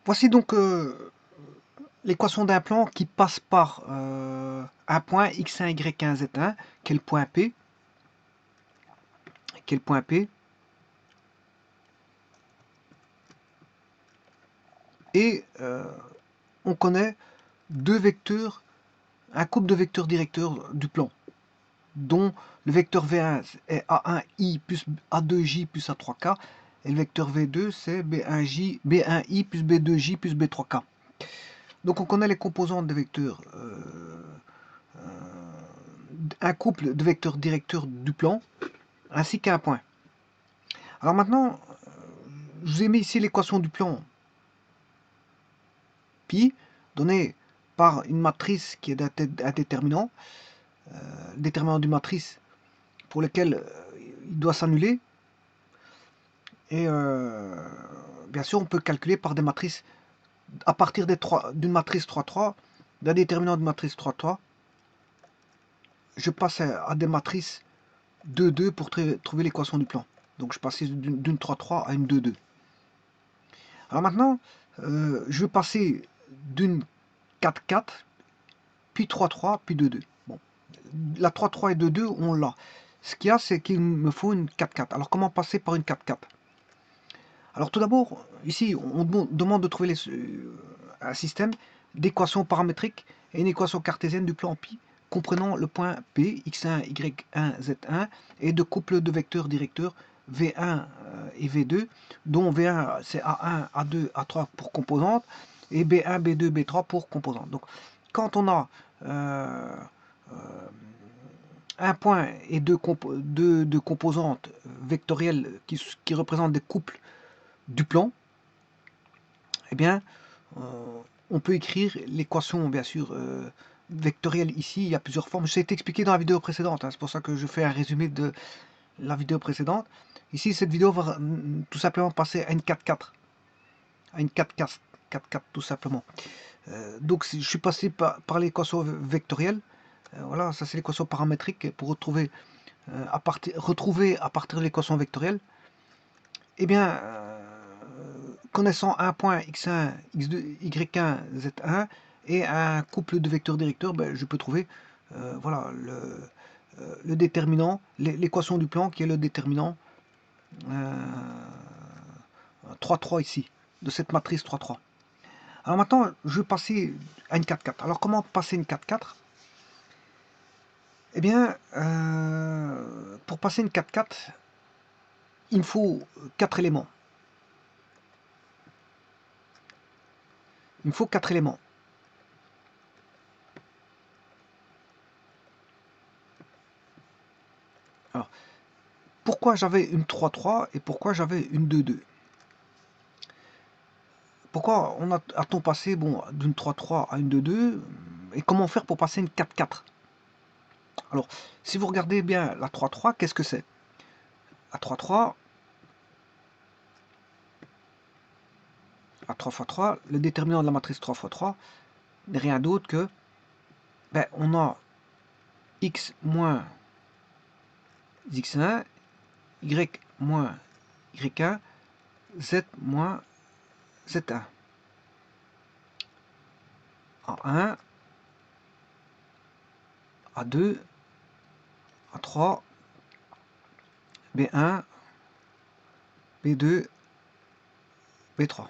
Voici donc l'équation d'un plan qui passe par un point x1, y1, z1, qui est le point P, et on connaît deux vecteurs, un couple de vecteurs directeurs du plan, dont le vecteur V1 est A1i plus A2j plus A3k, et le vecteur V2 c'est B1i plus B2j plus B3k. Donc on connaît les composantes des vecteurs, un couple de vecteurs directeurs du plan, ainsi qu'un point. Alors maintenant, je vous ai mis ici l'équation du plan pi, donnée par une matrice qui est un déterminant, le déterminant d'une matrice pour lequel il doit s'annuler. Et bien sûr, on peut calculer par des matrices à partir d'une matrice 3-3, d'un déterminant de matrice 3-3. Je passe à des matrices 2-2 pour trouver l'équation du plan. Donc je passe d'une 3-3 à une 2-2. Alors maintenant, je vais passer d'une 4-4, puis 3-3, puis 2-2. Bon, la 3-3 et 2-2, on l'a. Ce qu'il y a, c'est qu'il me faut une 4-4. Alors comment passer par une 4-4? Alors tout d'abord, ici, on demande de trouver un système d'équations paramétriques et une équation cartésienne du plan pi comprenant le point P, x1, y1, z1 et de couples de vecteurs directeurs V1 et V2, dont V1 c'est A1, A2, A3 pour composantes et B1, B2, B3 pour composantes. Donc quand on a un point et deux composantes vectorielles qui représentent des couples du plan, eh bien, on peut écrire l'équation, bien sûr, vectorielle ici. Il y a plusieurs formes. Je été expliqué dans la vidéo précédente. Hein, c'est pour ça que je fais un résumé de la vidéo précédente. Ici, cette vidéo va tout simplement passer à une 4-4. À une 4-4, tout simplement. Donc, je suis passé par l'équation vectorielle. Voilà, ça c'est l'équation paramétrique pour retrouver à partir de l'équation vectorielle. Eh bien, connaissant un point x1, x2, y1, z1 et un couple de vecteurs directeurs, ben, je peux trouver voilà, le déterminant, l'équation du plan qui est le déterminant 3-3 ici, de cette matrice 3-3. Alors maintenant, je vais passer à une 4-4. Alors comment passer une 4-4? Eh bien, pour passer une 4-4, il me faut 4 éléments. Il me faut 4 éléments. Alors, pourquoi j'avais une 3-3 et pourquoi j'avais une 2-2? Pourquoi a-t-on passé d'une 3-3 à une 2-2 et comment faire pour passer une 4-4? Alors, si vous regardez bien la 3-3, qu'est-ce que c'est? La 3-3, la 3 x 3, le déterminant de la matrice 3 x 3 n'est rien d'autre que, ben, on a x moins x1, y moins y1, z moins z1. A1, A2, A3, B1, B2, B3.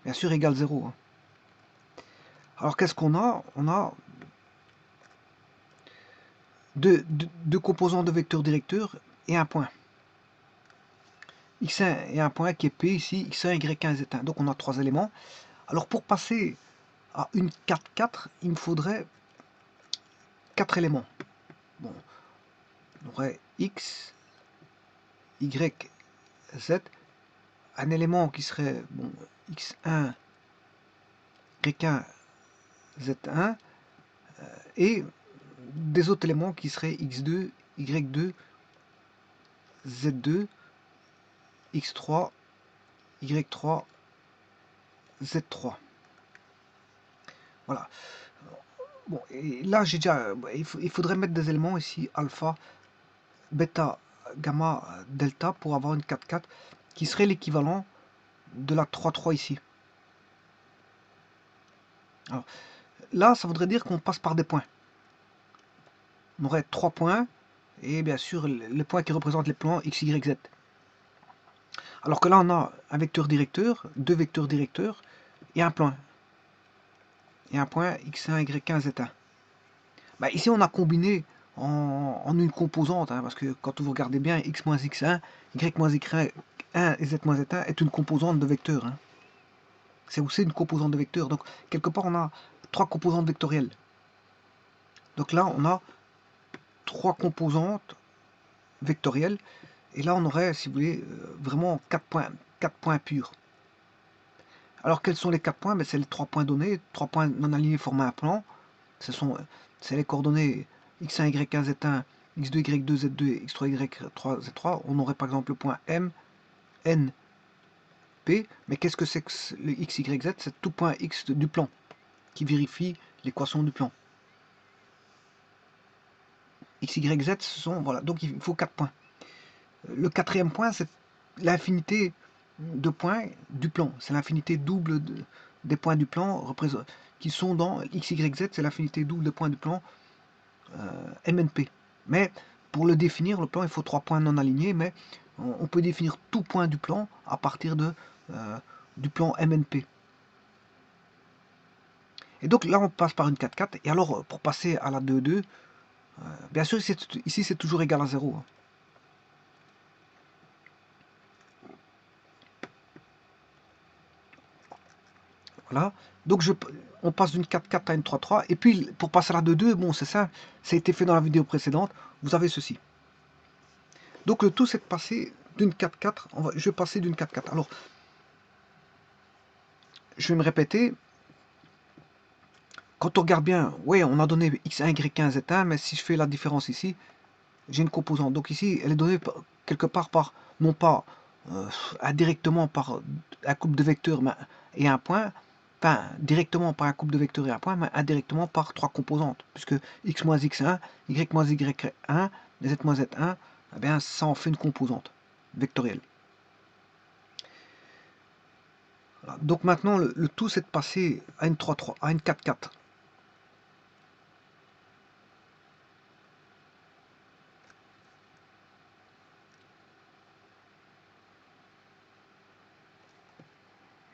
Bien sûr, égale 0. Hein. Alors, qu'est-ce qu'on a? On a deux composants de vecteurs directeurs et un point. X1 et un point qui est P ici, X1, Y1, Z1. Donc on a 3 éléments. Alors pour passer à une 4-4, il me faudrait 4 éléments. Bon, on aurait X, Y, Z. Un élément qui serait bon, X1, Y1, Z1. Et des autres éléments qui seraient X2, Y2, Z2, X3, Y3, Z3. Voilà. Bon, et là, j'ai déjà, il faudrait mettre des éléments ici, alpha, bêta, gamma delta pour avoir une 4,4 qui serait l'équivalent de la 3,3 ici. Alors, là, ça voudrait dire qu'on passe par des points. On aurait 3 points et bien sûr les points qui représentent les plans x, y, z. Alors que là, on a un vecteur directeur, deux vecteurs directeurs et un point. Et un point x1, y1, z1. Bah, ici, on a combiné en une composante, hein, parce que quand vous regardez bien, x moins x1, y moins y1 et z moins z1 est une composante de vecteur. Hein. C'est aussi une composante de vecteur. Donc, quelque part, on a 3 composantes vectorielles. Donc là, on a 3 composantes vectorielles. Et là, on aurait, si vous voulez, vraiment 4 points purs. Alors, quels sont les 4 points? Ben, c'est les 3 points donnés. 3 points non alignés forment un plan. C'est les coordonnées x1, y1, z1, x2, y2, z2, x3, y3, z3. On aurait par exemple le point M, N, P. Mais qu'est-ce que c'est que le x, y, z? C'est tout point x du plan qui vérifie l'équation du plan. X, y, z, ce sont... Voilà, donc il faut 4 points. Le quatrième point, c'est l'infinité de points du plan. C'est l'infinité double des points du plan qui sont dans x, y, z. C'est l'infinité double des points du plan MNP. Mais pour le définir, le plan, il faut 3 points non alignés, mais on peut définir tout point du plan à partir du plan MNP. Et donc là, on passe par une 4,4. Et alors, pour passer à la 2,2, bien sûr, ici, c'est toujours égal à 0. Hein. Voilà. Donc on passe d'une 4,4 à une 3,3. Et puis, pour passer à la 2,2, bon, c'est ça. Ça a été fait dans la vidéo précédente. Vous avez ceci. Donc, le tout, c'est de passer d'une 4,4. Je vais passer d'une 4,4. Alors, je vais me répéter. Quand on regarde bien, oui, on a donné x1, y1, z1, mais si je fais la différence ici, j'ai une composante. Donc ici, elle est donnée quelque part par, non pas indirectement par un couple de vecteurs et un point, enfin directement par un couple de vecteurs et un point, mais indirectement par 3 composantes, puisque x moins x1, y moins y1, z moins z1, eh bien ça en fait une composante vectorielle. Voilà. Donc maintenant, le tout c'est de passer à une 3,3, à une 4,4.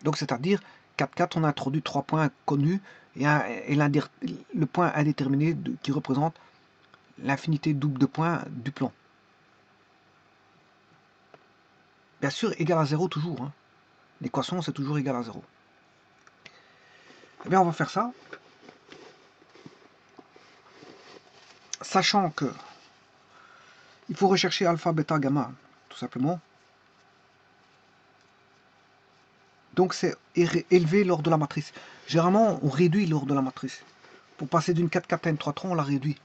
Donc c'est-à-dire 4,4, on a introduit 3 points connus et le point indéterminé qui représente l'infinité double de points du plan. Bien sûr, égal à 0 toujours. Hein. L'équation, c'est toujours égal à 0. Eh bien, on va faire ça. Sachant que il faut rechercher alpha, bêta, gamma, tout simplement. Donc c'est élevé l'ordre de la matrice. Généralement, on réduit l'ordre de la matrice. Pour passer d'une 4,4 à une 3,3, on la réduit.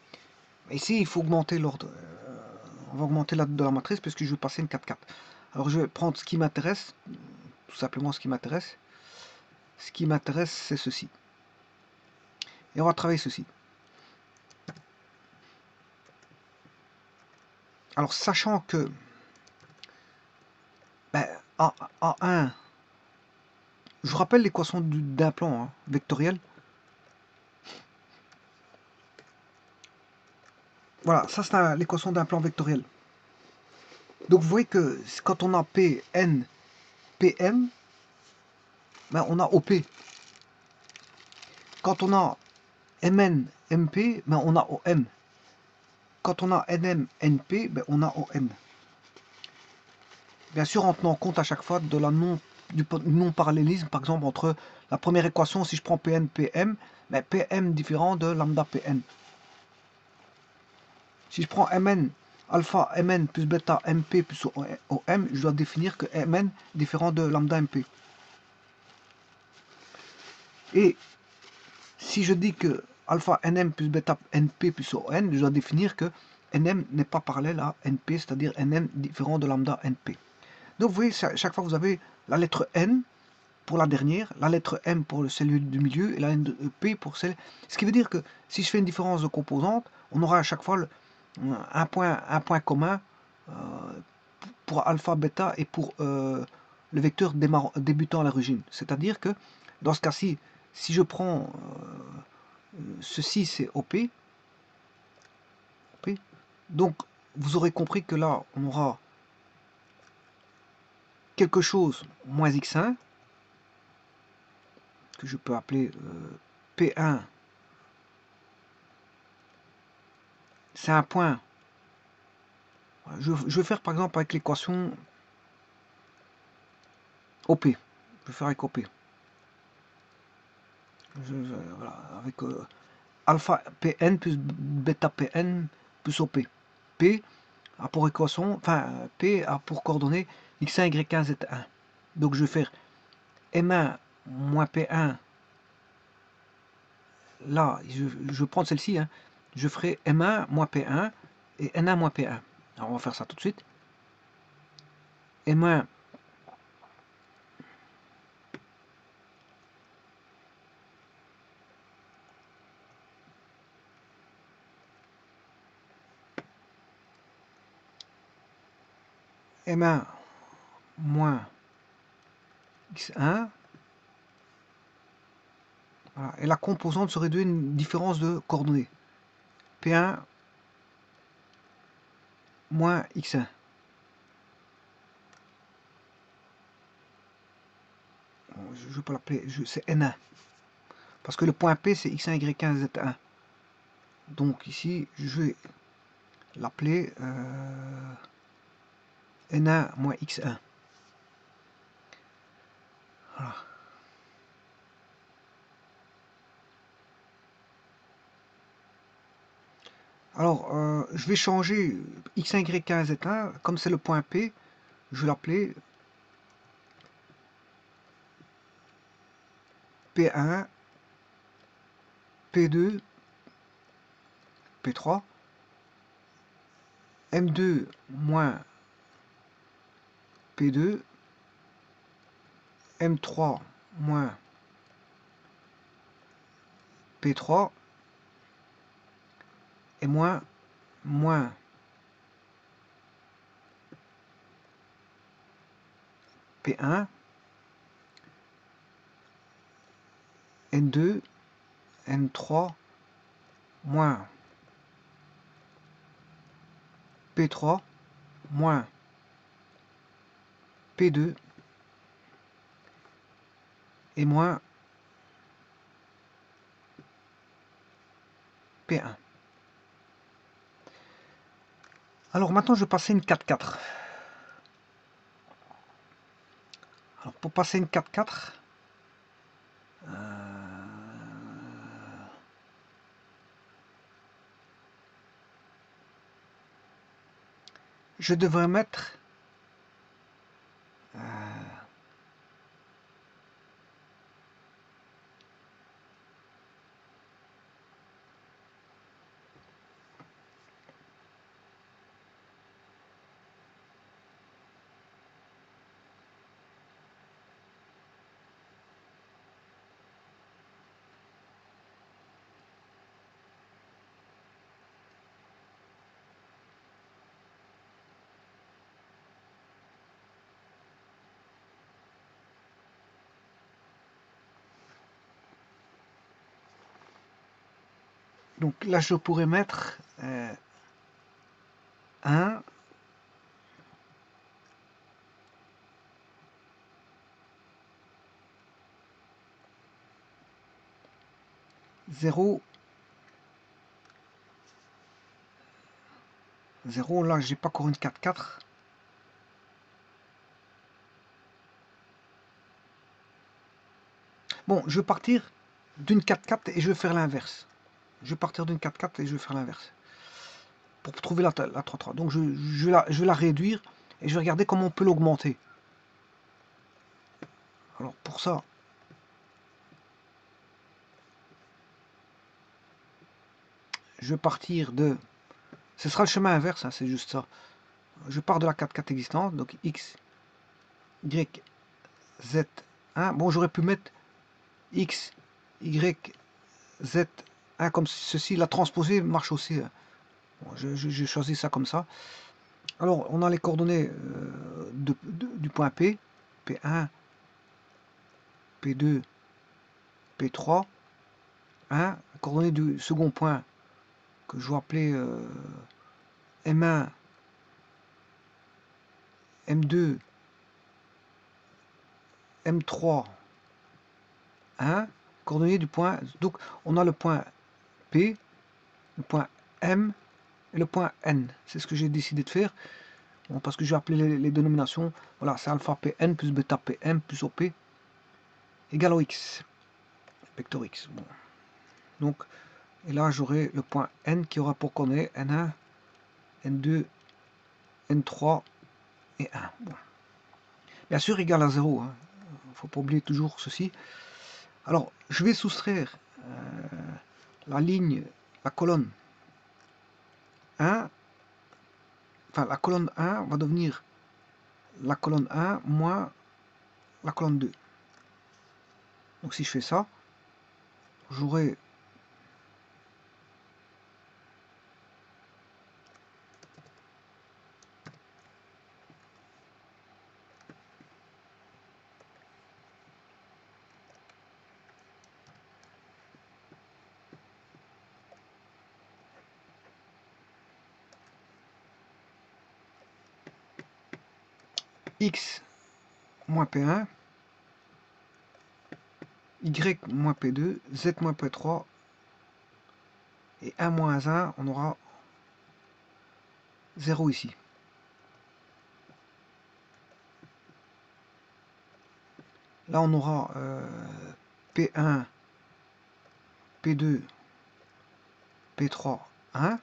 Mais ici, il faut augmenter l'ordre. On va augmenter l'ordre de la matrice puisque je vais passer une 4,4. Alors je vais prendre ce qui m'intéresse. Tout simplement ce qui m'intéresse. Ce qui m'intéresse, c'est ceci. Et on va travailler ceci. Alors, sachant que ben, A1, je vous rappelle l'équation d'un plan vectoriel. Voilà, ça c'est l'équation d'un plan vectoriel. Donc vous voyez que quand on a Pn, Pm, ben, on a OP. Quand on a Mn, Mp, ben, on a OM. Quand on a Nm, Np, ben, on a OM. Bien sûr, en tenant compte à chaque fois de du non-parallélisme, par exemple, entre la première équation, si je prends Pn, Pm, ben, Pm différent de lambda Pn. Si je prends Mn, alpha Mn plus bêta Mp plus OM, je dois définir que Mn est différent de lambda Mp. Et si je dis que alpha Nm plus bêta Np plus ON, je dois définir que Nm n'est pas parallèle à Np, c'est-à-dire Nm différent de lambda Np. Donc vous voyez, chaque fois vous avez la lettre N pour la dernière, la lettre M pour celle du milieu et la lettre P pour celle... Ce qui veut dire que si je fais une différence de composantes, on aura à chaque fois un point commun pour alpha, bêta et pour le vecteur débutant à l'origine. C'est-à-dire que dans ce cas-ci, si je prends ceci, c'est OP. Donc, vous aurez compris que là, on aura quelque chose moins x1, que je peux appeler P1. C'est un point. Je vais faire par exemple avec l'équation OP. Je vais faire avec OP. Voilà, avec alpha Pn plus bêta Pn plus OP. P a pour équation, enfin P a pour coordonnées x1, y1, z1. Donc je vais faire M1 moins P1. Là, je vais prendre celle-ci. Hein. Je ferai M1 moins P1 et N1 moins P1. Alors on va faire ça tout de suite. M1 M1 moins x1. Voilà. Et la composante serait d'une différence de coordonnées. P1 moins x1. Je ne vais pas l'appeler, c'est N1. Parce que le point P, c'est x1, y1, z1. Donc ici, je vais l'appeler N1 moins x1. Voilà. Alors, je vais changer x1, y1, z1. Comme c'est le point P, je vais l'appeler P1, P2, P3, M2 moins P2, M3 moins P3 et moins P1, N2, N3 moins P3 moins P2 et moins P1. Alors maintenant, je vais passer une 4-4. Alors pour passer une 4-4, je devrais mettre donc là je pourrais mettre 1, 0, 0, là j'ai pas encore une 4-4. Bon, je vais partir d'une 4-4 et je vais faire l'inverse. Je vais partir d'une 4-4 et je vais faire l'inverse. Pour trouver la 3-3. Donc je vais la réduire et je vais regarder comment on peut l'augmenter. Alors pour ça, je vais partir de... Ce sera le chemin inverse, hein, c'est juste ça. Je pars de la 4-4 existante, donc X, Y, Z, 1. Bon, j'aurais pu mettre X, Y, Z, 1 comme ceci. La transposer marche aussi. Bon, j'ai choisi ça comme ça. Alors, on a les coordonnées du point P, P1, P2, P3, 1, coordonnées du second point que je vais appeler M1, M2, M3, 1, coordonnées du point. Donc, on a le point P, le point M et le point N. C'est ce que j'ai décidé de faire. Bon, parce que je vais appeler les dénominations. Voilà, c'est alpha Pn plus bêta Pm plus OP égale au X. Vecteur X. Bon. Donc, et là, j'aurai le point N qui aura pour coordonnées N1, N2, N3 et 1. Bon. Bien sûr, égal à 0. Il ne faut pas oublier toujours ceci. Alors, je vais soustraire la ligne, la colonne 1. Enfin, la colonne 1 va devenir la colonne 1 moins la colonne 2. Donc, si je fais ça, j'aurai X moins P1, Y moins P2, Z moins P3, et 1 moins 1, on aura 0 ici. Là, on aura P1, P2, P3, 1.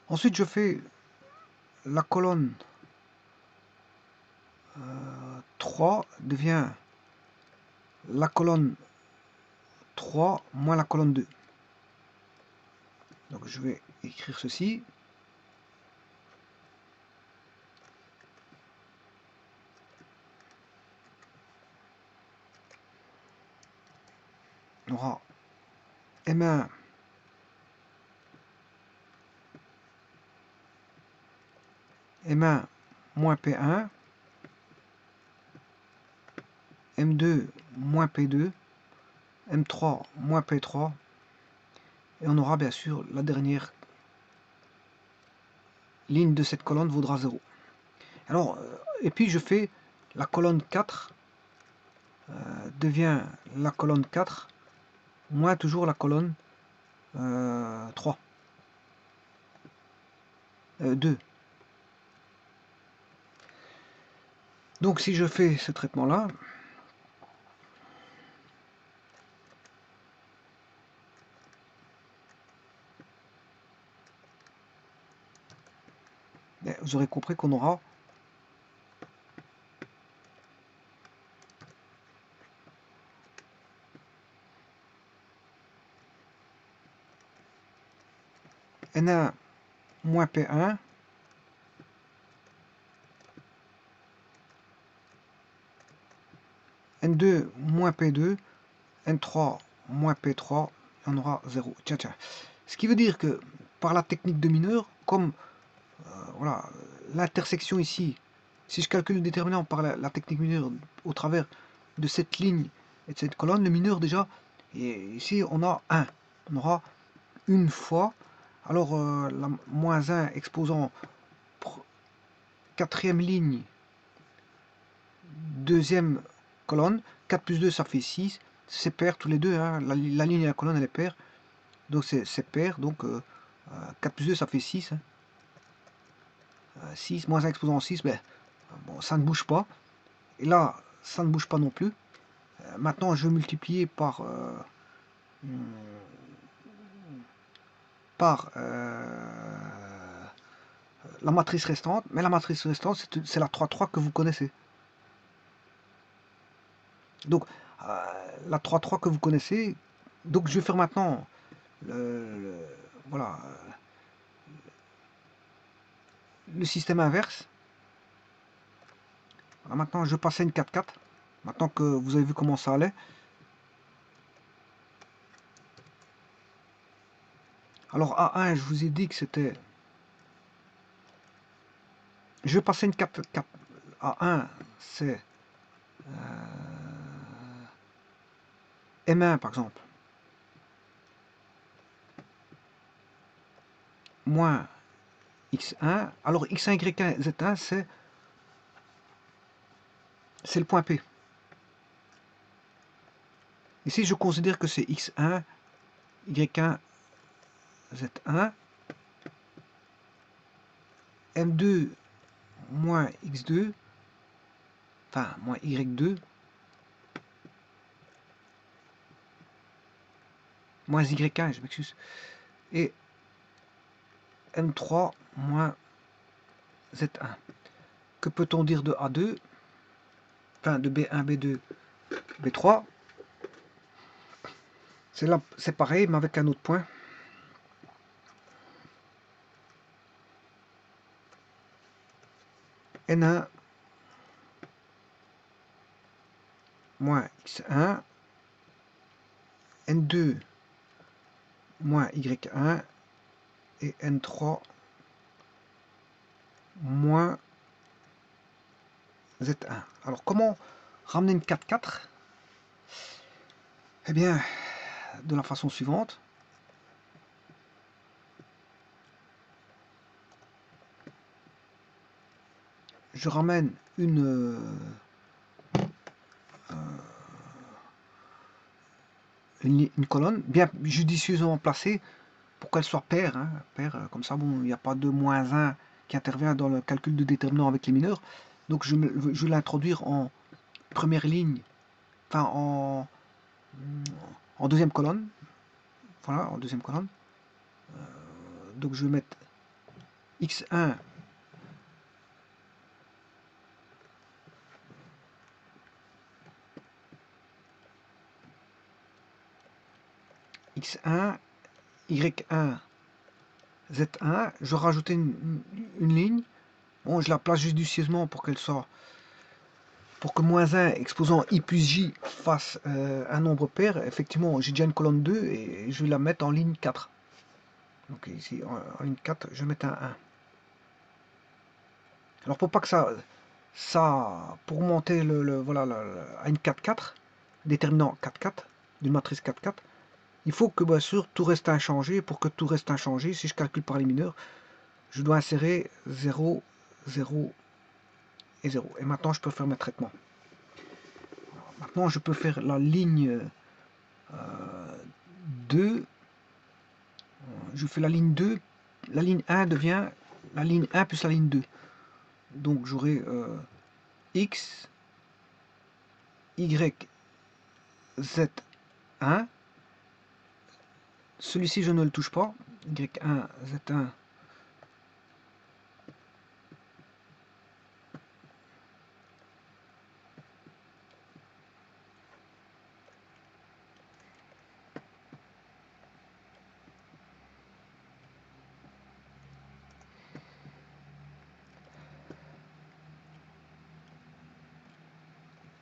Ensuite, je fais la colonne 3 devient la colonne 3 moins la colonne 2. Donc, je vais écrire ceci. On aura M1 M1 moins P1, M2 moins P2, M3 moins P3, et on aura bien sûr la dernière ligne de cette colonne vaudra 0. Alors, et puis je fais la colonne 4 devient la colonne 4 moins toujours la colonne 3. 2. Donc si je fais ce traitement-là, vous aurez compris qu'on aura N1 moins P1 N2 moins P2, N3 moins P3, on aura 0. Tiens, tiens. Ce qui veut dire que par la technique de mineur, comme voilà, l'intersection ici, si je calcule le déterminant par la technique mineur au travers de cette ligne et de cette colonne, le mineur déjà, et ici on a 1. On aura une fois, alors la moins 1 exposant quatrième ligne, deuxième colonne, 4 plus 2 ça fait 6, c'est pair tous les deux, hein, la ligne et la colonne elle est paire, donc c'est pair, donc 4 plus 2 ça fait 6, hein. 6 moins 1 exposant 6, ben, bon, ça ne bouge pas, et là ça ne bouge pas non plus. Maintenant je vais multiplier par la matrice restante, mais la matrice restante c'est la 3,3 que vous connaissez. Donc la 3,3 que vous connaissez, donc je vais faire maintenant voilà, le système inverse. Voilà, maintenant je passe à une 4,4. Maintenant que vous avez vu comment ça allait. Alors A1, je vous ai dit que c'était Je vais passer une 4 à 1, c'est M1 par exemple, moins X1. Alors X1, Y1, Z1, c'est le point P. Ici, je considère que c'est X1, Y1, Z1, M2 moins X2, enfin moins Y2, moins Y1, je m'excuse, et M3 moins Z1. Que peut-on dire de A2, enfin de B1, B2, B3? C'est pareil, mais avec un autre point. N1 moins X1, N2 moins Y1 et N3 moins Z1. Alors comment ramener une 4-4? Eh bien, de la façon suivante. Je ramène une colonne bien judicieusement placée pour qu'elle soit paire. Hein, paire comme ça, bon, il n'y a pas de moins 1 qui intervient dans le calcul de déterminant avec les mineurs. Donc je vais l'introduire en première ligne, enfin en deuxième colonne. Voilà, en deuxième colonne. Donc je vais mettre X1 X1, Y1, Z1. Je rajoute une ligne. Bon, je la place judicieusement pour qu'elle soit, pour que moins 1 exposant I plus J fasse un nombre pair. Effectivement, j'ai déjà une colonne 2 et je vais la mettre en ligne 4. Donc ici, en ligne 4, je vais mettre un 1. Alors pour pas que pour monter voilà, à une 4-4, déterminant 4-4, d'une matrice 4-4, il faut que bien sûr tout reste inchangé. Pour que tout reste inchangé, si je calcule par les mineurs, je dois insérer 0, 0 et 0. Et maintenant, je peux faire mes traitements. Maintenant, je peux faire la ligne 2. Je fais la ligne 2. La ligne 1 devient la ligne 1 plus la ligne 2. Donc, j'aurai X, Y, Z1. Celui-ci, je ne le touche pas. Y1, Z1.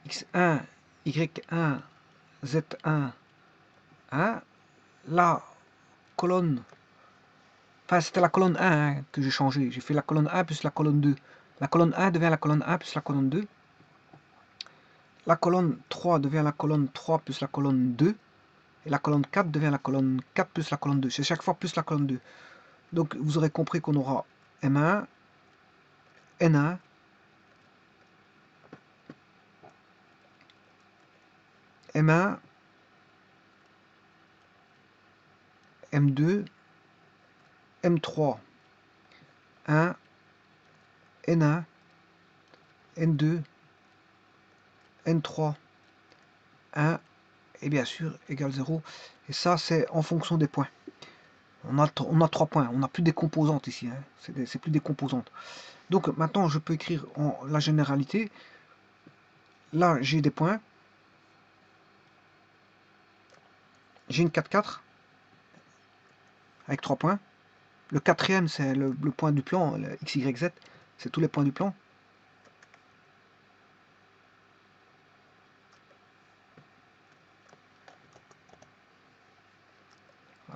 X1, Y1, Z1, 1. La colonne, enfin c'était la colonne 1 hein, que j'ai changé. J'ai fait la colonne 1 plus la colonne 2. La colonne 1 devient la colonne 1 plus la colonne 2. La colonne 3 devient la colonne 3 plus la colonne 2. Et la colonne 4 devient la colonne 4 plus la colonne 2. C'est chaque fois plus la colonne 2. Donc vous aurez compris qu'on aura M1, N1, M1, M2, M3, 1, N1, N2, N3, 1, et bien sûr égale 0. Et ça, c'est en fonction des points. On a 3 points, on n'a plus des composantes ici, hein. C'est plus des composantes. Donc maintenant, je peux écrire en la généralité. Là, j'ai des points. J'ai une 4-4 avec 3 points. Le quatrième, c'est le point du plan, le X, Y, Z. C'est tous les points du plan.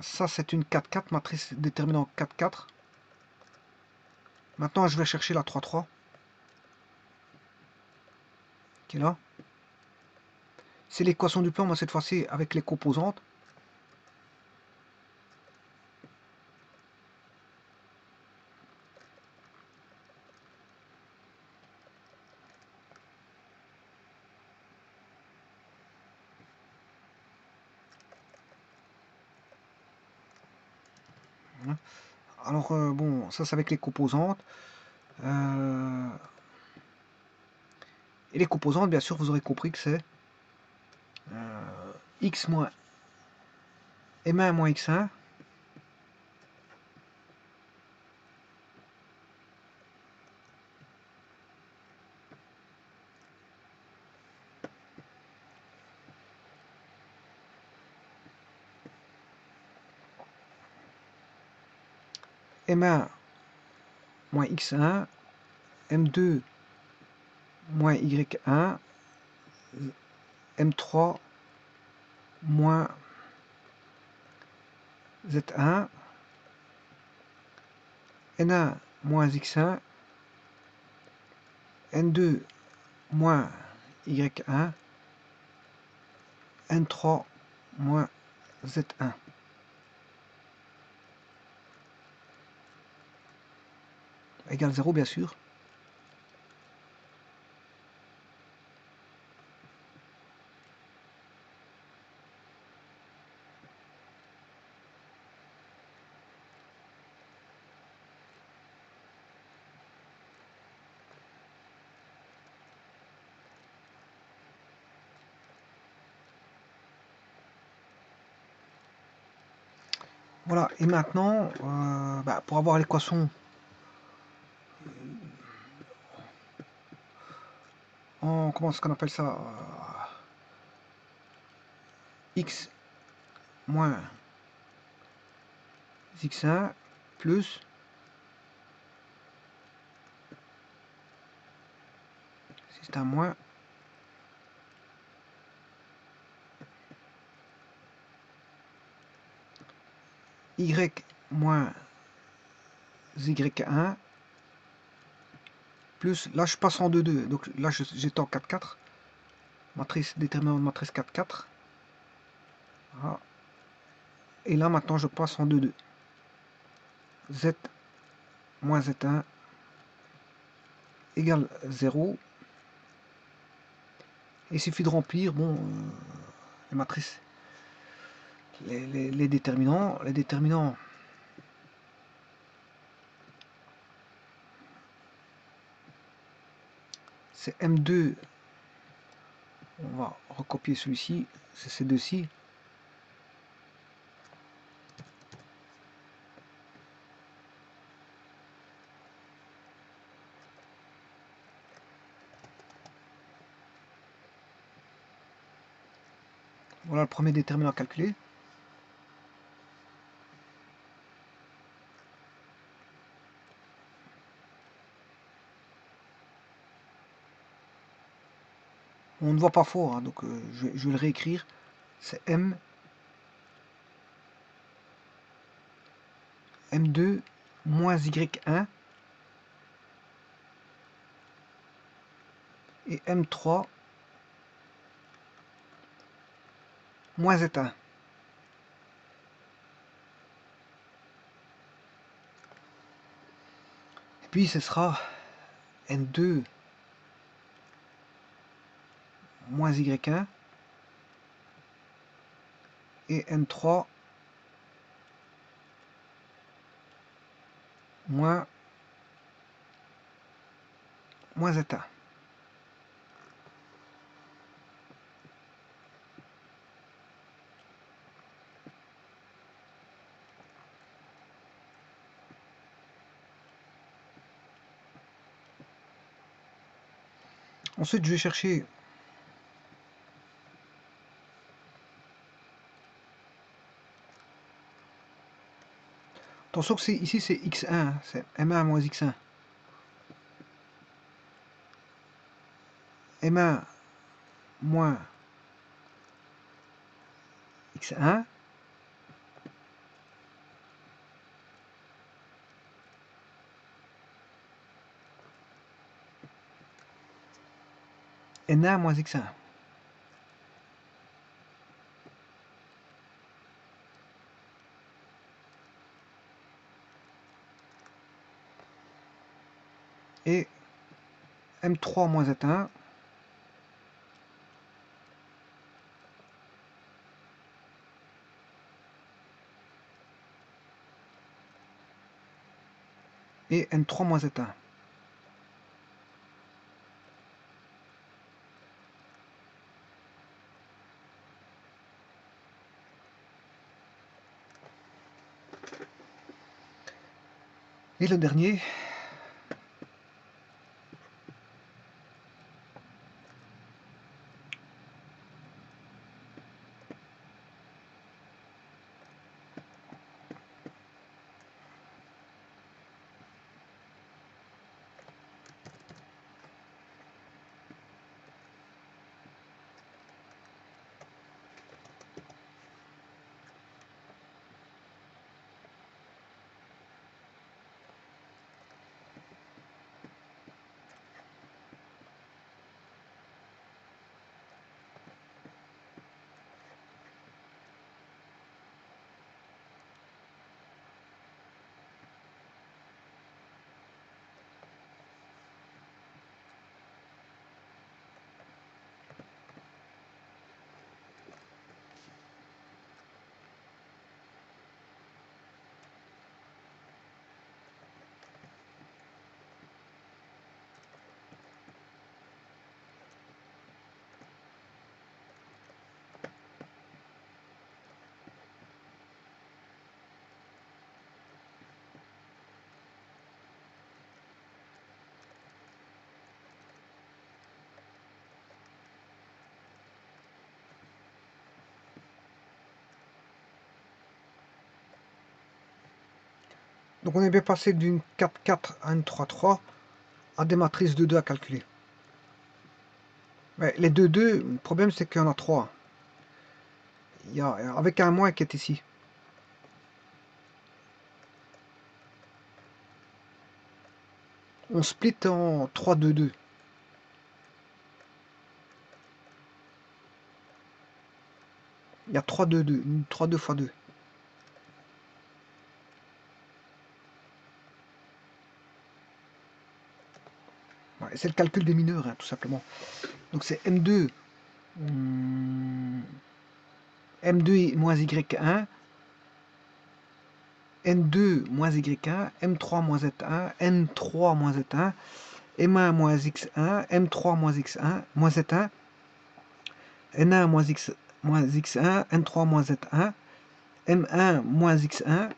Ça, c'est une 4-4, matrice déterminant 4-4. Maintenant, je vais chercher la 3-3. qui est là. C'est l'équation du plan, moi cette fois-ci avec les composantes. Alors, bon, ça c'est avec les composantes. Et les composantes, bien sûr, vous aurez compris que c'est x moins m1 moins x1 m1 moins x1 m2 moins y1 m3 moins z1 n1 moins x1 n2 moins y1 n3 moins z1 égale 0 bien sûr. Voilà, et maintenant, pour avoir l'équation en, comment est-ce qu'on appelle ça, x moins x1 plus c'est un moins y moins y1 plus, là je passe en 2,2, donc là j'étais en 4,4, matrice déterminante de matrice 4,4, voilà. Et là maintenant je passe en 2,2, z moins z1 égale 0, il suffit de remplir, bon, les matrices, les déterminants, c'est M2, on va recopier celui-ci, c'est ces deux-ci. Voilà le premier déterminant à calculer. On ne voit pas fort, hein, donc je vais le réécrire. C'est M2 moins Y1 et M3 moins Z1. Et puis ce sera N2 moins Y1 et N3 moins Z1. Ensuite, je vais chercher attention que ici c'est x1, c'est m1 moins x1. m1 moins x1 N1 moins X1. Et M3 moins Z1. Et N3 moins Z1. Et le dernier, donc on est bien passé d'une 4-4 à une 3-3 à des matrices 2-2 à calculer. Mais les 2-2, le problème c'est qu'il y en a 3. Il y a, avec un moins qui est ici. On split en 3-2-2. Il y a 3-2-2, 3-2 x 2. C'est le calcul des mineurs, hein, tout simplement. Donc c'est M2, M2 moins Y1, N2 moins Y1, M3 moins Z1, N3 moins Z1, M1 moins X1, M3 moins X1, moins Z1, N1 moins X1, N3 moins Z1, M1 moins X1,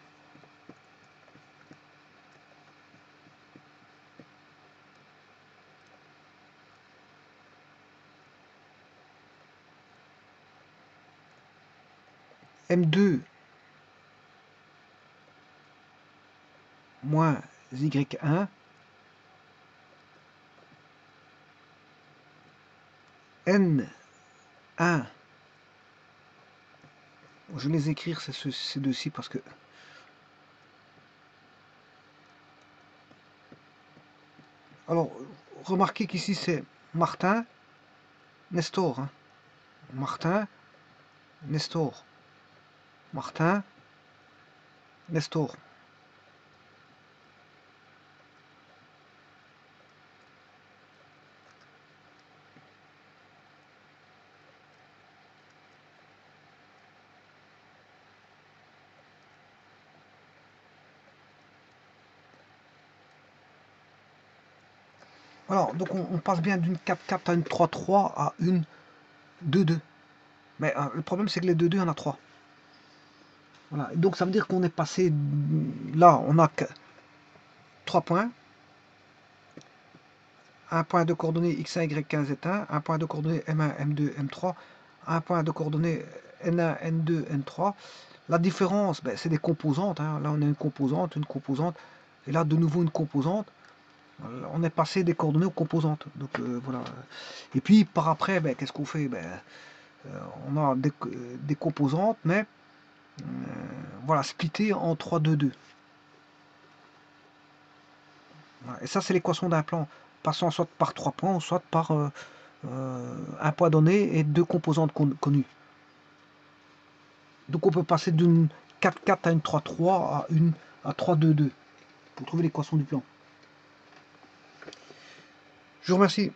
M2 moins Y1, N1, je vais les écrire ces deux-ci parce que alors remarquez qu'ici c'est Martin, Nestor, hein. Martin, Nestor, Martin, Nestor. Alors, donc on passe bien d'une 4-4 à une 3-3 à une 2-2. Mais le problème, c'est que les 2-2, il y en a 3. Voilà. Et donc, ça veut dire qu'on est passé... Là, on a 3 points. Un point de coordonnées x1, y1, z1. Un point de coordonnées m1, m2, m3. Un point de coordonnées n1, n2, n3. La différence, ben, c'est des composantes. Hein. Là, on a une composante. Et là, de nouveau, une composante. On est passé des coordonnées aux composantes. Donc, voilà. Et puis, par après, ben, qu'est-ce qu'on fait? Ben, on a des composantes, mais voilà, splittées en 3-2-2. Voilà. Et ça, c'est l'équation d'un plan, passant soit par 3 points, soit par un poids donné et deux composantes connues. Donc on peut passer d'une 4-4 à une 3-3 à 3-2-2 pour trouver l'équation du plan. Je vous remercie.